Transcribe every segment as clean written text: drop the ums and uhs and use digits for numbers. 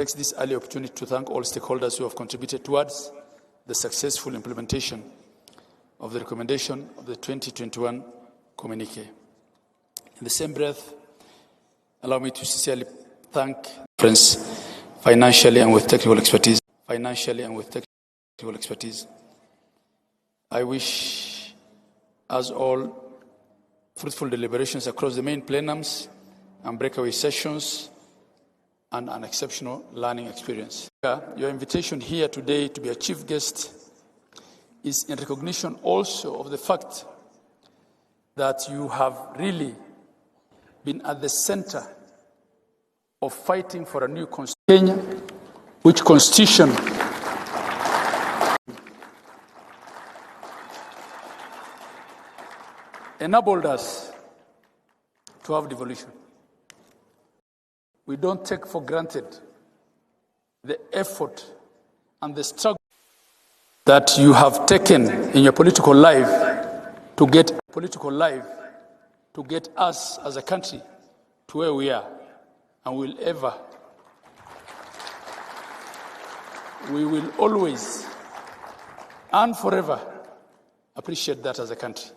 takes this early opportunity to thank all stakeholders who have contributed towards the successful implementation of the recommendation of the 2021 communique. In the same breath, allow me to sincerely thank friends financially and with technical expertise. I wish us all fruitful deliberations across the main plenums and breakaway sessions and an exceptional learning experience. Your invitation here today to be a chief guest is in recognition also of the fact that you have really been at the center of fighting for a new constitution, which constitution enabled us to have devolution. We don't take for granted the effort and the struggle that you have taken in your political life to get us as a country to where we are, and we will always and forever appreciate that as a country.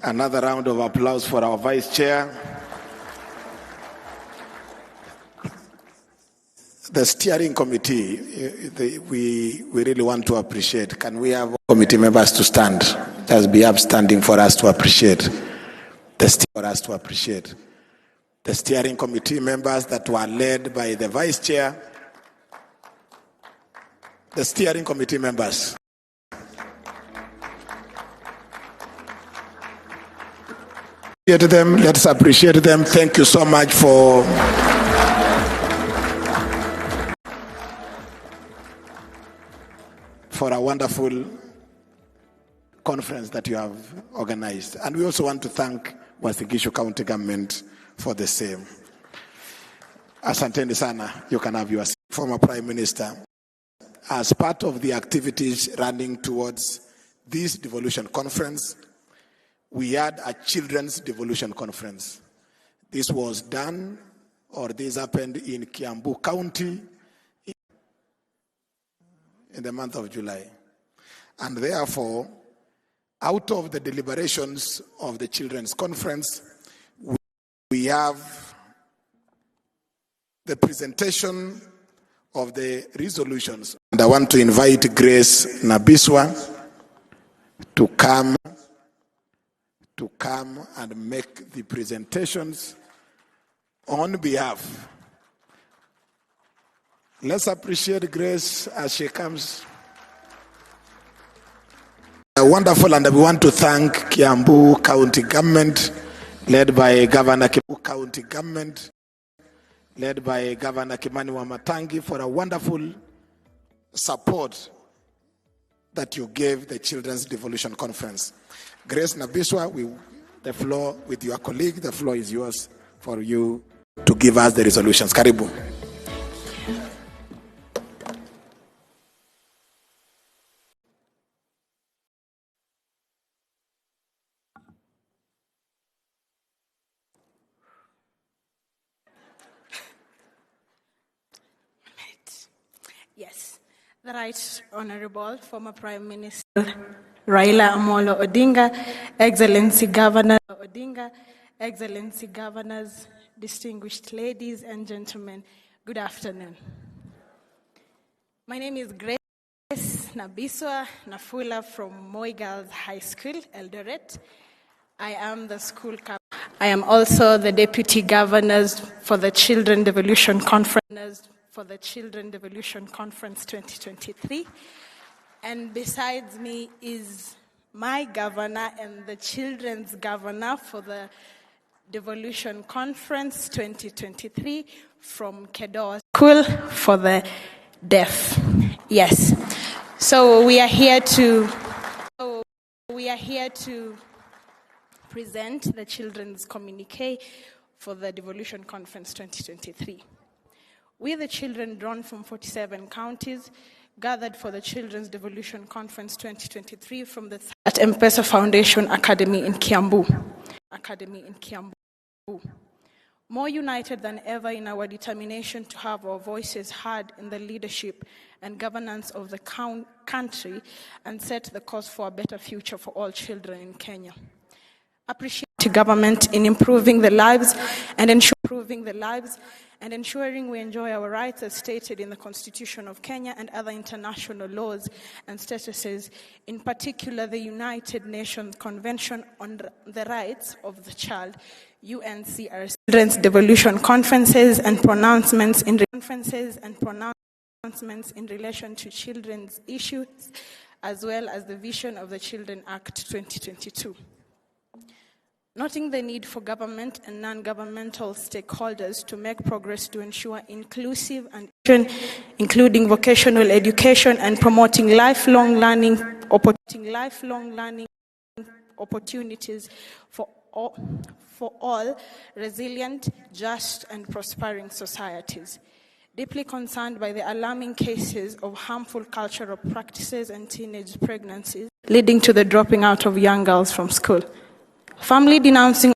Another round of applause for our Vice Chair. The steering committee, we really want to appreciate. Can we have committee members to stand? Just be upstanding for us to appreciate. The steering committee members that were led by the Vice Chair. The steering committee members. Let's appreciate them. Thank you so much for a wonderful conference that you have organized. And we also want to thank Uasin Gishu County Government for the same. Asanteni sana, you can have your seat. Former Prime Minister, as part of the activities running towards this devolution conference, we had a children's devolution conference. This was done, or this happened in Kiambu County in the month of July. And therefore, out of the deliberations of the children's conference, we have the presentation of the resolutions. And I want to invite Grace Nabiswa to come and make the presentations on behalf. Let's appreciate Grace as she comes. Wonderful, and we want to thank Kiambu County Government, led by Governor Kimani Wamatangi, for a wonderful support that you gave the Children's Devolution Conference. Grace Nabiswa, the floor with your colleague, the floor is yours for you to give us the resolutions. Karibu. Yes, the Right Honorable former Prime Minister Raila Amolo Odinga, Excellency Governor Odinga, Excellency Governors, distinguished ladies and gentlemen, good afternoon. My name is Grace Nabiswa Nafula from Moi Girls High School, Eldoret. I am the school captain. I am also the Deputy Governor for the Children Devolution Conference 2023. And besides me is my governor and the children's governor for the Devolution Conference 2023 from Kedoa School for the Deaf. Yes. So we are here to present the children's communique for the Devolution Conference 2023. We, the children drawn from 47 counties, gathered for the Children's Devolution Conference 2023 from the at M-Pesa Foundation Academy in Kiambu. More united than ever in our determination to have our voices heard in the leadership and governance of the country and set the course for a better future for all children in Kenya. Appreciate the government in improving the lives and ensuring we enjoy our rights as stated in the Constitution of Kenya and other international laws and statuses, in particular the United Nations Convention on the Rights of the Child, UNCRC, Children's Devolution conferences and pronouncements in relation to children's issues, as well as the vision of the Children Act 2022. Noting the need for government and non-governmental stakeholders to make progress to ensure inclusive and including vocational education and promoting lifelong learning opportunities for all resilient, just, and prospering societies. Deeply concerned by the alarming cases of harmful cultural practices and teenage pregnancies leading to the dropping out of young girls from school. Family denouncing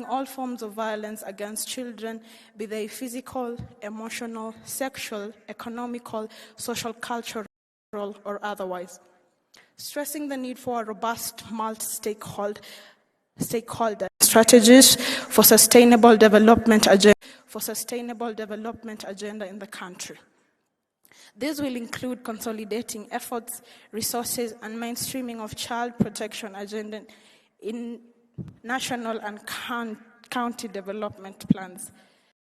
all forms of violence against children, be they physical, emotional, sexual, economical, social, cultural, or otherwise. Stressing the need for a robust multi-stakeholder strategies for sustainable development agenda in the country. This will include consolidating efforts, resources, and mainstreaming of child protection agenda in national and county development plans.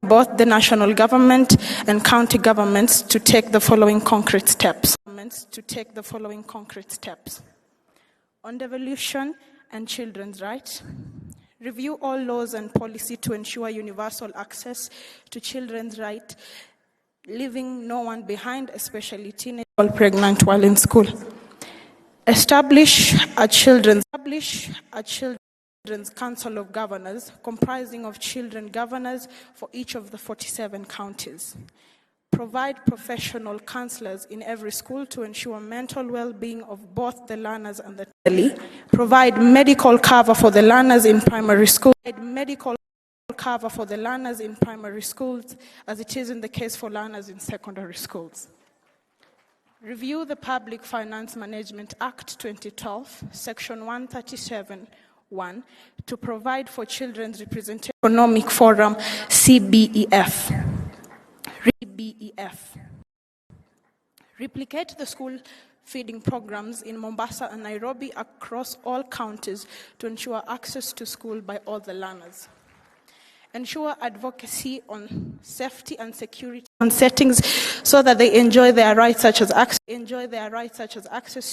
Both the national government and county governments to take the following concrete steps. On devolution and children's rights, review all laws and policy to ensure universal access to children's rights, leaving no one behind, especially teenagers or pregnant while in school. Establish a children's council of governors comprising of children governors for each of the 47 counties. Provide professional counselors in every school to ensure mental well-being of both the learners and the elderly. Provide medical cover for the learners in primary schools. As it is in the case for learners in secondary schools. Review the Public Finance Management Act 2012, Section 137(1), to provide for Children's Representation Economic Forum, CBEF. Replicate the school feeding programs in Mombasa and Nairobi across all counties to ensure access to school by all the learners. Ensure advocacy on safety and security on settings so that they enjoy their rights such as access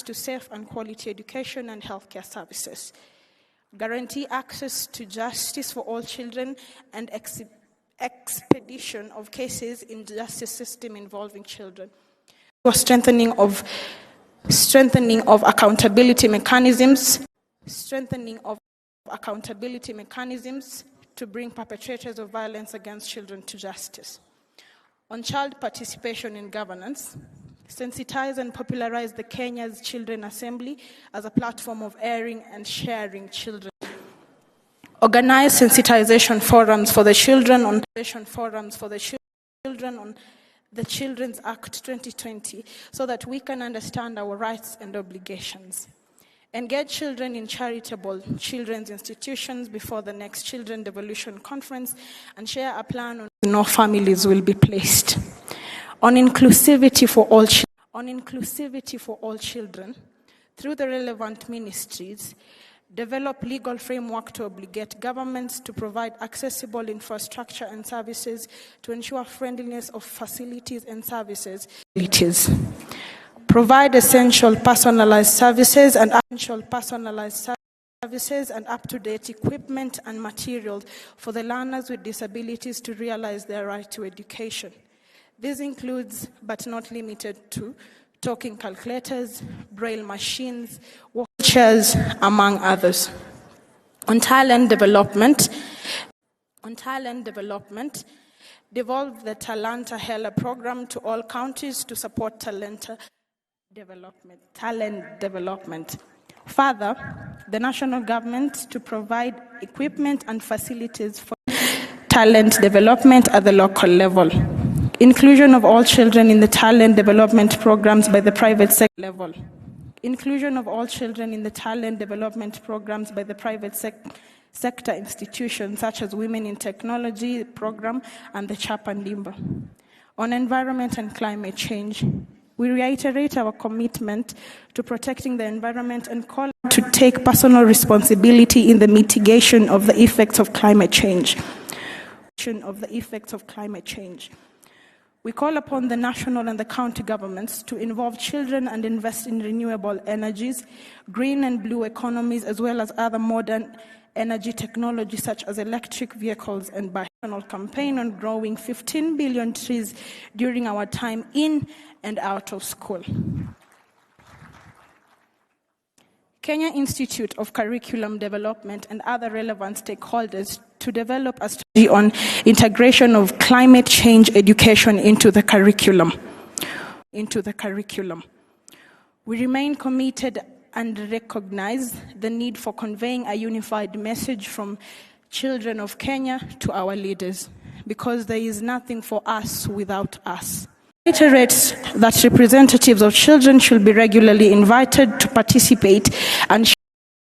to safe and quality education and healthcare services. Guarantee access to justice for all children and expedition of cases in the justice system involving children. For strengthening of accountability mechanisms. To bring perpetrators of violence against children to justice. On child participation in governance, sensitize and popularize the Kenya's Children Assembly as a platform of airing and sharing children. Organize sensitization forums for the children on the Children's Act 2020 so that we can understand our rights and obligations. Engage children in charitable children's institutions before the next Children Devolution Conference and share a plan on how no families will be placed. On inclusivity for all children, through the relevant ministries, develop legal framework to obligate governments to provide accessible infrastructure and services to ensure friendliness of facilities and services. Provide essential personalized services and up-to-date equipment and materials for the learners with disabilities to realize their right to education. This includes, but not limited to, talking calculators, braille machines, wheelchairs, among others. On talent development, Devolve the Talanta Hela program to all counties to support talent development. Further, the national government to provide equipment and facilities for talent development at the local level. Inclusion of all children in the talent development programs by the private sector level. Inclusion of all children in the talent development programs by the private sector institutions such as Women in Technology program and the Chapandimba. On environment and climate change, we reiterate our commitment to protecting the environment and call to take personal responsibility in the mitigation of the effects of climate change. We call upon the national and the county governments to involve children and invest in renewable energies, green and blue economies, as well as other modern energy technology such as electric vehicles and national campaign on growing 15 billion trees during our time in and out of school. Kenya Institute of Curriculum Development and other relevant stakeholders to develop a strategy on integration of climate change education into the curriculum. We remain committed and recognize the need for conveying a unified message from children of Kenya to our leaders, because there is nothing for us without us. Reiterates that representatives of children should be regularly invited to participate and